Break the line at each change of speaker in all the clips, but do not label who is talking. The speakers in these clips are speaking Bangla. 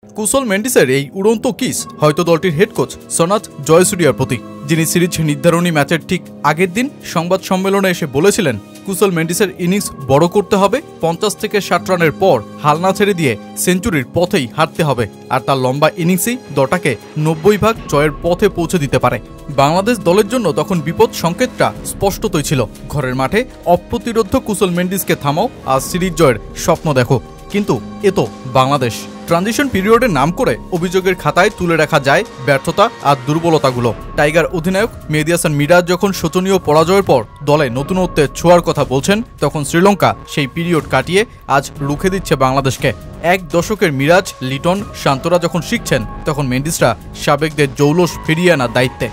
কুশল মেন্ডিসের এই উড়ন্ত কিস হয়তো দলটির হেড কোচ সনাথ জয়সূরিয়ার প্রতি, যিনি সিরিজ নির্ধারণী ম্যাচের ঠিক আগের দিন সংবাদ সম্মেলনে এসে বলেছিলেন কুশল মেন্ডিসের ইনিংস বড় করতে হবে, 50 থেকে 60 রানের পর হাল না ছেড়ে দিয়ে সেঞ্চুরির পথেই হাঁটতে হবে, আর তার লম্বা ইনিংসই দলটাকে 90 ভাগ জয়ের পথে পৌঁছে দিতে পারে। বাংলাদেশ দলের জন্য তখন বিপদ সংকেতটা স্পষ্টতই ছিল। ঘরের মাঠে অপ্রতিরোধ্য কুশল মেন্ডিসকে থামাও আর সিরিজ জয়ের স্বপ্ন দেখো, কিন্তু এ তো বাংলাদেশ। ট্রানজিশন পিরিয়ডের নাম করে অভিযোগের খাতায় তুলে রাখা যায় ব্যর্থতা আর দুর্বলতাগুলো। টাইগার অধিনায়ক মেহেদী হাসান মিরাজ যখন শোচনীয় পরাজয়ের পর দলে নতুনত্বের ছোঁয়ার কথা বলছেন, তখন শ্রীলঙ্কা সেই পিরিয়ড কাটিয়ে আজ রুখে দিচ্ছে বাংলাদেশকে। এক দশকের মিরাজ, লিটন, শান্তরা যখন শিখছেন, তখন মেন্ডিসরা সাবেকদের জৌলস ফিরিয়ে আনার দায়িত্বে।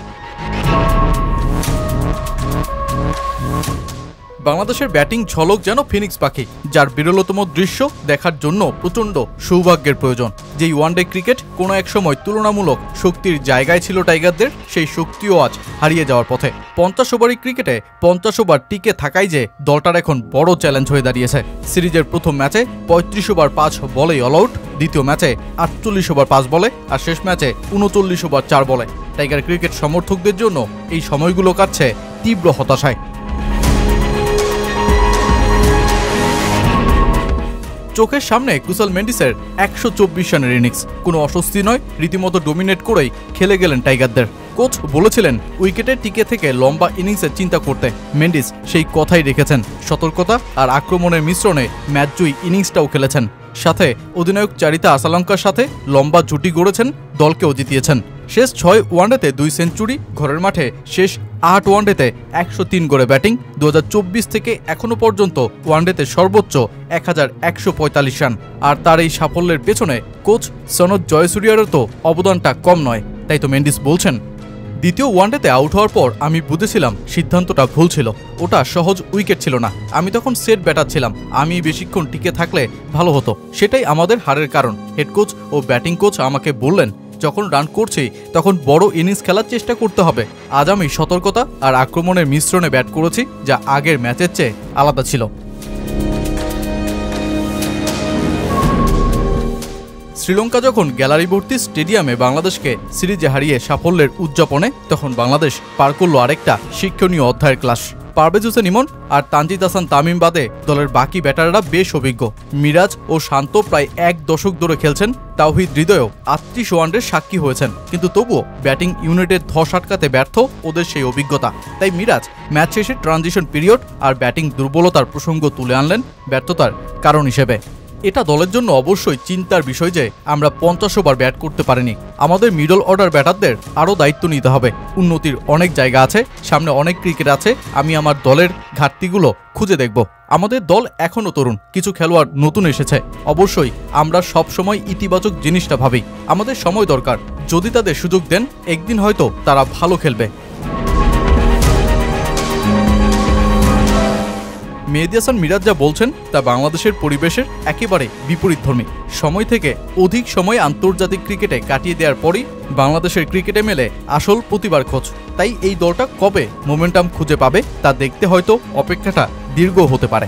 বাংলাদেশের ব্যাটিং ঝলক যেন ফিনিক্স পাখি, যার বিরলতম দৃশ্য দেখার জন্য প্রচণ্ড সৌভাগ্যের প্রয়োজন। যেই ওয়ানডে ক্রিকেট কোনো এক সময় তুলনামূলক শক্তির জায়গায় ছিল টাইগারদের, সেই শক্তিও আজ হারিয়ে যাওয়ার পথে। 50 ওভারি ক্রিকেটে 50 ওভার টিকে থাকাই যে দলটার এখন বড় চ্যালেঞ্জ হয়ে দাঁড়িয়েছে। সিরিজের প্রথম ম্যাচে 35 ওভার 5 বলেই অল আউট, দ্বিতীয় ম্যাচে 48 ওভার 5 বলে, আর শেষ ম্যাচে 39 ওভার 4 বলে। টাইগার ক্রিকেট সমর্থকদের জন্য এই সময়গুলো কাটছে তীব্র হতাশায়। চোখের সামনে কুশল মেন্ডিসের 124 রানের ইনিংস, কোনো অস্বস্তি নয়, রীতিমতো ডোমিনেট করেই খেলে গেলেন টাইগারদের। কোচ বলেছিলেন উইকেটে টিকে থেকে লম্বা ইনিংসের চিন্তা করতে, মেন্ডিস সেই কথাই রেখেছেন। সতর্কতা আর আক্রমণের মিশ্রণে ম্যাচজয়ী ইনিংসটাও খেলেছেন। সাথে অধিনায়ক চারিতা আসালঙ্কার সাথে লম্বা জুটি গড়েছেন, দলকেও জিতিয়েছেন। শেষ 6 ওয়ানডেতে 2 সেঞ্চুরি, ঘরের মাঠে শেষ 8 ওয়ানডেতে 103 গড়ে ব্যাটিং। 2024 থেকে এখনো পর্যন্ত ওয়ানডেতে সর্বোচ্চ 1145 রান। আর তার এই সাফল্যের পেছনে কোচ সনাথ জয়সূরিয়ারও তো অবদানটা কম নয়। তাই তো মেন্ডিস বলছেন, দ্বিতীয় ওয়ানডেতে আউট হওয়ার পর আমি বুঝেছিলাম সিদ্ধান্তটা ভুল ছিল। ওটা সহজ উইকেট ছিল না, আমি তখন সেট ব্যাটার ছিলাম। আমি বেশিক্ষণ টিকে থাকলে ভালো হতো, সেটাই আমাদের হারের কারণ। হেড কোচ ও ব্যাটিং কোচ আমাকে বললেন, যখন রান করছি তখন বড় ইনিংস খেলার চেষ্টা করতে হবে। আজ আমি সতর্কতা আর আক্রমণের মিশ্রণে ব্যাট করেছি, যা আগের ম্যাচের চেয়ে আলাদা ছিল। শ্রীলঙ্কা যখন গ্যালারি ভর্তি স্টেডিয়ামে বাংলাদেশকে সিরিজে হারিয়ে সাফল্যের উদযাপনে, তখন বাংলাদেশ পার করল আরেকটা শিক্ষণীয় অধ্যায়ের ক্লাস। পারভেজ হোসেন ইমন আর তানজিদ হাসান তামিম বাদে দলের বাকি ব্যাটাররা বেশ অভিজ্ঞ। মিরাজ ও শান্ত প্রায় 1 দশক ধরে খেলছেন, তাওহিদ হৃদয়ও 38 ওয়ানডের সাক্ষী হয়েছেন, কিন্তু তবুও ব্যাটিং ইউনিটের ধস আটকাতে ব্যর্থ ওদের সেই অভিজ্ঞতা। তাই মিরাজ ম্যাচ শেষে ট্রানজিশন পিরিয়ড আর ব্যাটিং দুর্বলতার প্রসঙ্গ তুলে আনলেন ব্যর্থতার কারণ হিসেবে। এটা দলের জন্য অবশ্যই চিন্তার বিষয় যে আমরা 50 ওভার ব্যাট করতে পারিনি। আমাদের মিডল অর্ডার ব্যাটারদের আরও দায়িত্ব নিতে হবে। উন্নতির অনেক জায়গা আছে, সামনে অনেক ক্রিকেট আছে। আমি আমার দলের ঘাটতিগুলো খুঁজে দেখব। আমাদের দল এখনও তরুণ, কিছু খেলোয়াড় নতুন এসেছে। অবশ্যই আমরা সব সময় ইতিবাচক জিনিসটা ভাবি। আমাদের সময় দরকার, যদি তাদের সুযোগ দেন একদিন হয়তো তারা ভালো খেলবে। মেহেদী হাসান মিরাজ যা বলছেন তা বাংলাদেশের পরিবেশের একেবারে বিপরীতধর্মী। সময় থেকে অধিক সময় আন্তর্জাতিক ক্রিকেটে কাটিয়ে দেওয়ার পরই বাংলাদেশের ক্রিকেটে মেলে আসল প্রতিভার খোঁজ। তাই এই দলটা কবে মোমেন্টাম খুঁজে পাবে তা দেখতে হয়তো অপেক্ষাটা দীর্ঘ হতে পারে।